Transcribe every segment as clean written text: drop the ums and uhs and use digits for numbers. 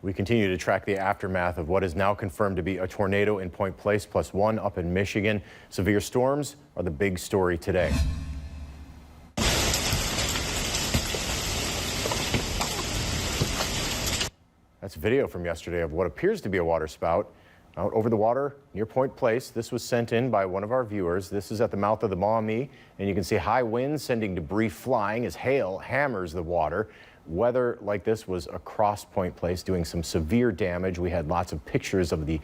We continue to track the aftermath of what is now confirmed to be a tornado in Point Place, plus one up in Michigan. Severe storms are the big story today. That's video from yesterday of what appears to be a waterspout out over the water near Point Place. This was sent in by one of our viewers. This is at the mouth of the Maumee, and you can see high winds sending debris flying as hail hammers the water. Weather like this was across Point Place, doing some severe damage. We had lots of pictures of the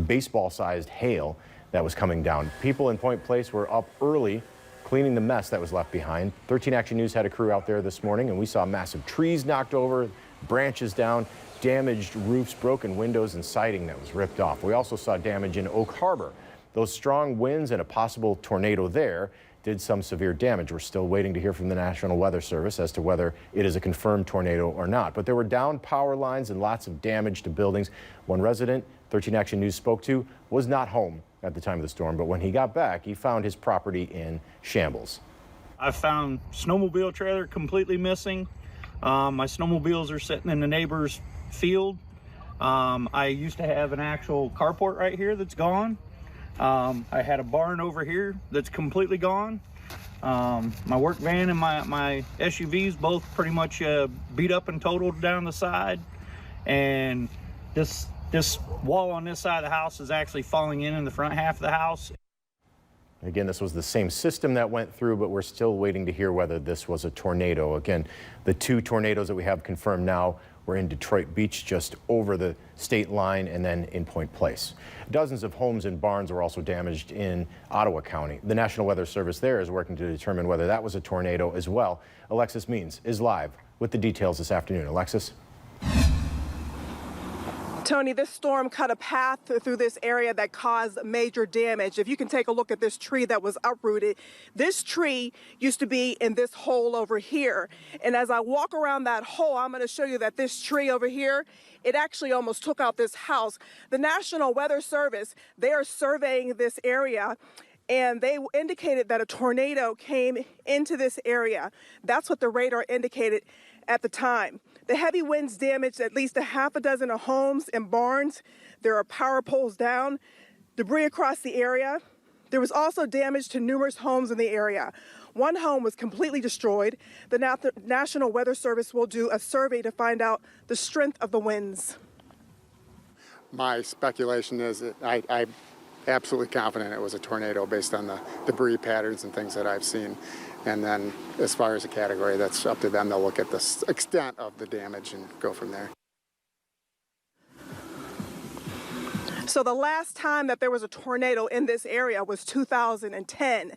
baseball-sized hail that was coming down. People in Point Place were up early cleaning the mess that was left behind. 13 Action News had a crew out there this morning, and we saw massive trees knocked over, branches down, damaged roofs, broken windows, and siding that was ripped off. We also saw damage in Oak Harbor. Those strong winds and a possible tornado there did some severe damage. We're still waiting to hear from the National Weather Service as to whether it is a confirmed tornado or not. But there were down power lines and lots of damage to buildings. One resident 13 Action News spoke to was not home at the time of the storm, but when he got back, he found his property in shambles. I found snowmobile trailer completely missing. My snowmobiles are sitting in the neighbor's field. I used to have an actual carport right here that's gone. I had a barn over here that's completely gone. My work van and my SUVs both pretty much beat up and totaled down the side. And this wall on this side of the house is actually falling in the front half of the house. Again, this was the same system that went through, but we're still waiting to hear whether this was a tornado. Again, the two tornadoes that we have confirmed now were in Detroit Beach, just over the state line, and then in Point Place. Dozens of homes and barns were also damaged in Ottawa County. The National Weather Service there is working to determine whether that was a tornado as well. Alexis Means is live with the details this afternoon. Alexis? Tony, this storm cut a path through this area that caused major damage. If you can take a look at this tree that was uprooted, this tree used to be in this hole over here. And as I walk around that hole, I'm going to show you that this tree over here, it actually almost took out this house. The National Weather Service, they are surveying this area, and they indicated that a tornado came into this area. That's what the radar indicated at the time. The heavy winds damaged at least a half a dozen of homes and barns. There are power poles down, debris across the area. There was also damage to numerous homes in the area. One home was completely destroyed. The National Weather Service will do a survey to find out the strength of the winds. My speculation is that I'm absolutely confident it was a tornado based on the debris patterns and things that I've seen. And then as far as a category, that's up to them. They'll look at the extent of the damage and go from there. So the last time that there was a tornado in this area was 2010.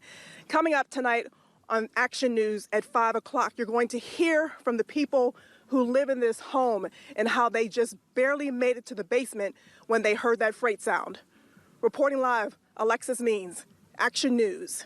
Coming up tonight on Action News at 5 o'clock, you're going to hear from the people who live in this home and how they just barely made it to the basement when they heard that freight sound. Reporting live, Alexis Means, Action News.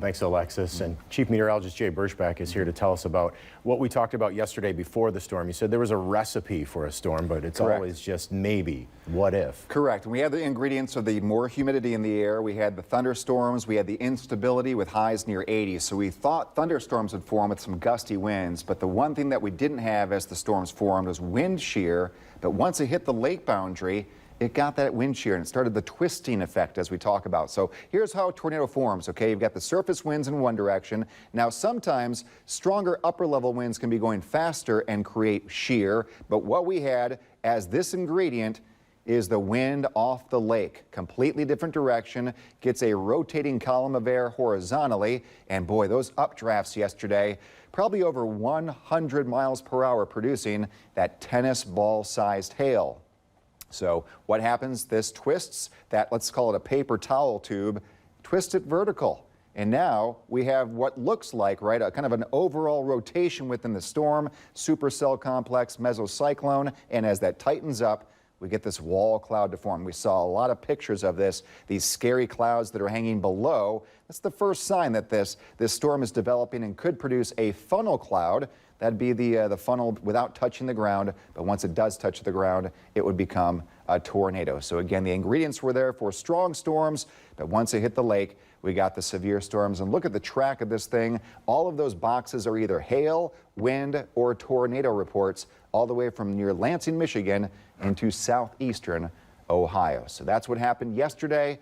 Thanks, Alexis. And Chief Meteorologist Jay Birchback is here to tell us about what we talked about yesterday before the storm. You said there was a recipe for a storm, but it's Correct. Always just maybe. What if? Correct. And we had the ingredients of the more humidity in the air. We had the thunderstorms. We had the instability with highs near 80. So we thought thunderstorms would form with some gusty winds. But the one thing that we didn't have as the storms formed was wind shear. But once it hit the lake boundary, it got that wind shear and it started the twisting effect as we talk about. So here's how a tornado forms, okay? You've got the surface winds in one direction. Now sometimes stronger upper level winds can be going faster and create shear, but what we had as this ingredient is the wind off the lake. Completely different direction, gets a rotating column of air horizontally, and boy, those updrafts yesterday, probably over 100 miles per hour, producing that tennis ball sized hail. So what happens? This twists that, let's call it a paper towel tube, twist it vertical. And now we have what looks like, right, a kind of an overall rotation within the storm, supercell complex, mesocyclone, and as that tightens up, we get this wall cloud to form. We saw a lot of pictures of this, these scary clouds that are hanging below. That's the first sign that this storm is developing and could produce a funnel cloud. That'd be the funnel without touching the ground, but once it does touch the ground, it would become a tornado. So again, the ingredients were there for strong storms, but once it hit the lake, we got the severe storms, and look at the track of this thing. All of those boxes are either hail, wind, or tornado reports, all the way from near Lansing, Michigan, into southeastern Ohio. So that's what happened yesterday.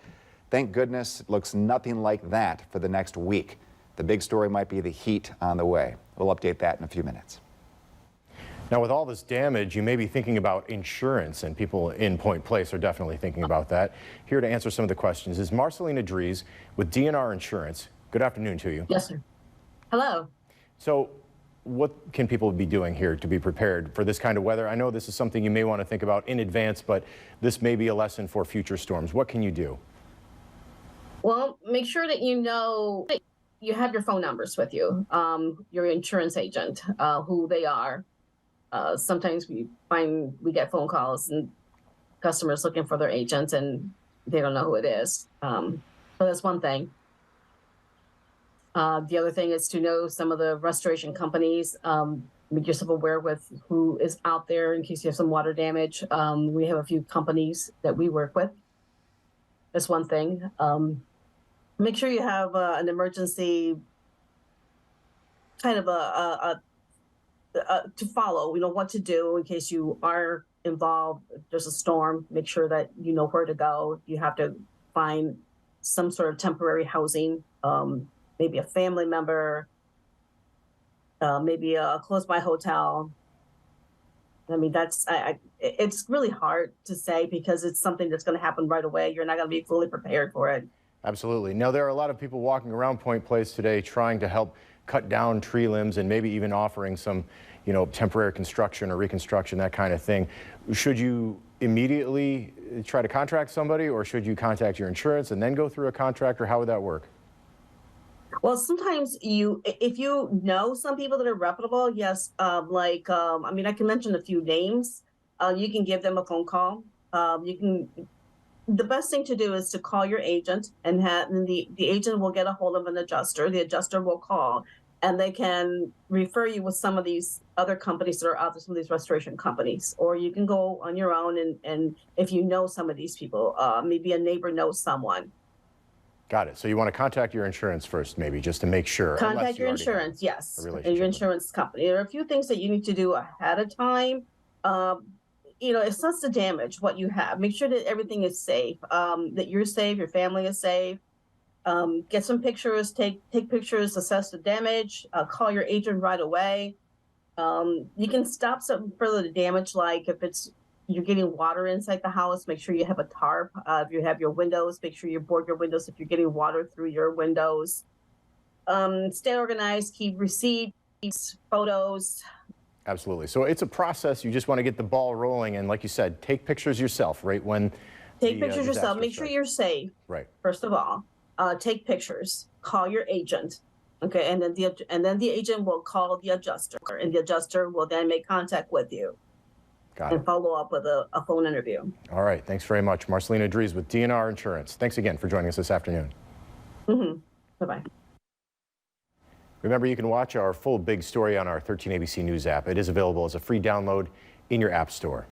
Thank goodness it looks nothing like that for the next week. The big story might be the heat on the way. We'll update that in a few minutes. Now, with all this damage, you may be thinking about insurance, and people in Point Place are definitely thinking about that. Here to answer some of the questions is Marcelina Dries with DNR Insurance. Good afternoon to you. Yes, sir. Hello. So what can people be doing here to be prepared for this kind of weather? I know this is something you may want to think about in advance, but this may be a lesson for future storms. What can you do? Well, make sure that you know that you have your phone numbers with you, your insurance agent, who they are. Sometimes we get phone calls and customers looking for their agent and they don't know who it is. So that's one thing. The other thing is to know some of the restoration companies. Make yourself aware with who is out there in case you have some water damage. We have a few companies that we work with. That's one thing. Make sure you have an emergency kind of to follow, what to do in case you are involved. If there's a storm, make sure that you know where to go. You have to find some sort of temporary housing, maybe a family member, maybe a close by hotel. I mean, it's really hard to say because it's something that's going to happen right away. You're not going to be fully prepared for it. Absolutely. Now, there are a lot of people walking around Point Place today trying to help cut down tree limbs and maybe even offering some, temporary construction or reconstruction, that kind of thing. Should you immediately try to contract somebody, or should you contact your insurance and then go through a contractor? How would that work? Well, sometimes if you know some people that are reputable, yes, I can mention a few names. You can give them a phone call. The best thing to do is to call your agent, and the agent will get a hold of an adjuster. The adjuster will call, and they can refer you with some of these other companies that are out there, some of these restoration companies. Or you can go on your own, and if you know some of these people, maybe a neighbor knows someone. Got it. So you want to contact your insurance first, maybe, just to make sure. Contact your insurance, yes, and your insurance company. There are a few things that you need to do ahead of time. Assess the damage, what you have. Make sure that everything is safe, that you're safe, your family is safe. Get some pictures, take pictures, assess the damage, call your agent right away. You can stop some further damage, like if you're getting water inside the house, make sure you have a tarp. If you have your windows, make sure you board your windows if you're getting water through your windows. Stay organized, keep receipts, photos. Absolutely. So it's a process. You just want to get the ball rolling. And like you said, take pictures yourself, right? Take pictures yourself. Make sure you're safe. Right. First of all, take pictures. Call your agent. Okay. And then the agent will call the adjuster, and the adjuster will then make contact with you. Got it. And follow up with a phone interview. All right. Thanks very much. Marcelina Dries with DNR Insurance. Thanks again for joining us this afternoon. Bye-bye. Remember, you can watch our full big story on our 13 ABC News app. It is available as a free download in your app store.